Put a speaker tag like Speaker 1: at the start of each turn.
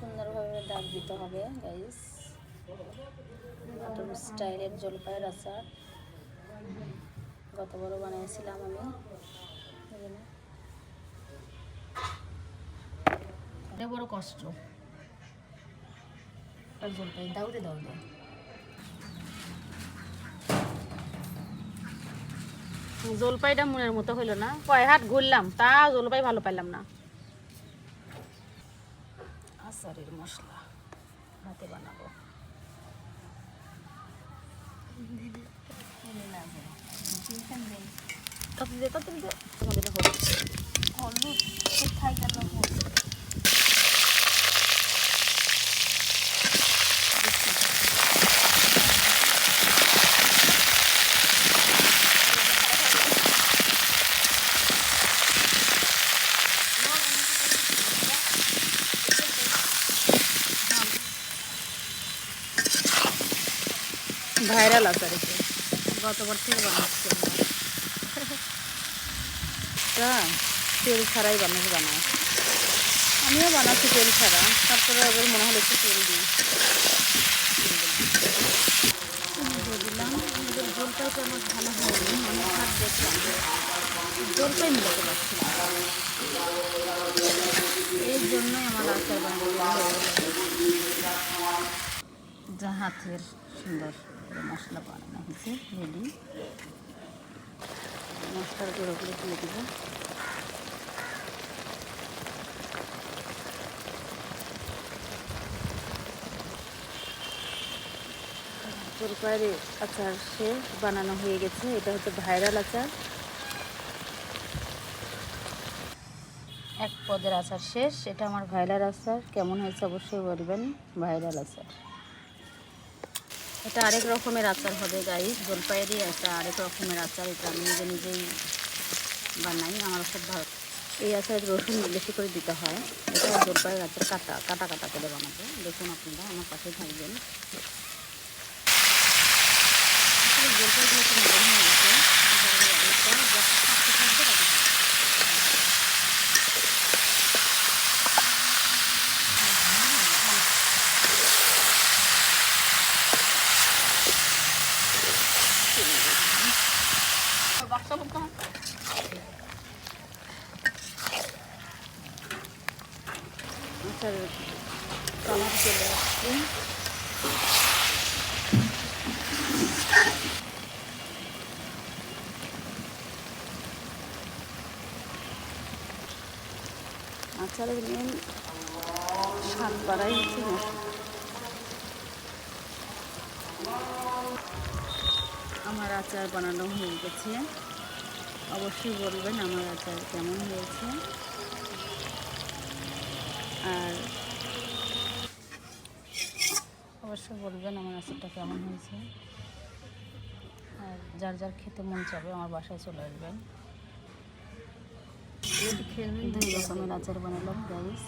Speaker 1: সুন্দরভাবে দাগ দিতে হবে গাইস। নাটোর স্টাইলের জলপাইয়ের আচার গত বড় বানিয়েছিলাম আমি। এটা বড় কষ্ট আর জলপাই দাউদে দাউদে। জলপাইটা মনের মতো হইল না, কয় হাট ঘুরলাম তা জলপাই ভালো পাইলাম না। আচারের মশলা হাতে বানাবো। হলুদ খাই কেন ভাইরাল আচার গতবার থেকে বানাচ্ছি আমরা। তেল ছাড়াই বানায়, আমিও বানাচ্ছি তেল ছাড়া, তারপরে এবার মনে হলো একটু তেল দিই দিলাম। জলপাইটা আমার ভালো হয়নি, অনেক হাত দেখলাম জলপাই মিলাতে পারছিলাম, এই জন্যই আমার আচার বানানো যা হাতের সুন্দর মশলা বানানো হয়েছে রেডি। মশলার গুঁড়োগুলো দিয়ে দিব। জলপাইয়ের আচার শেষ বানানো হয়ে গেছে। এটা হচ্ছে ভাইরাল আচার। এক পদের আচার শেষ। এটা আমার ভাইরাল আচার, কেমন হয়েছে অবশ্যই বলবেন। ভাইরাল আচার এটা আরেক রকমের আচার হবে গাইস। জলপাইয়েরই একটা আরেক রকমের আচার, এটা আমি নিজেই বানাই, আমার খুব ভালো। এই আচারে রসুন বেশি করে দিতে হয়। এটা জলপাইয়ের আচার কাটা কাটা কাটা করে বানাবো। দেখুন আপনারা আমার পাশে থাকবেন। জলপাইগুলো তো নরম হয়ে গেছে, আচার কালার চলে আসছে। আচারের মেন স্বাদ বাড়াই হচ্ছে মশলা। আমার আচার বানানো হয়ে গেছে, অবশ্যই বলবেন আমার আচার কেমন হয়েছে। আর অবশ্যই বলবেন আমার আচারটা কেমন হয়েছে। আর যার যার খেতে মন চাবে আমার বাসায় চলে আসবেন। 2 রকমের আচার বানালাম গাইস।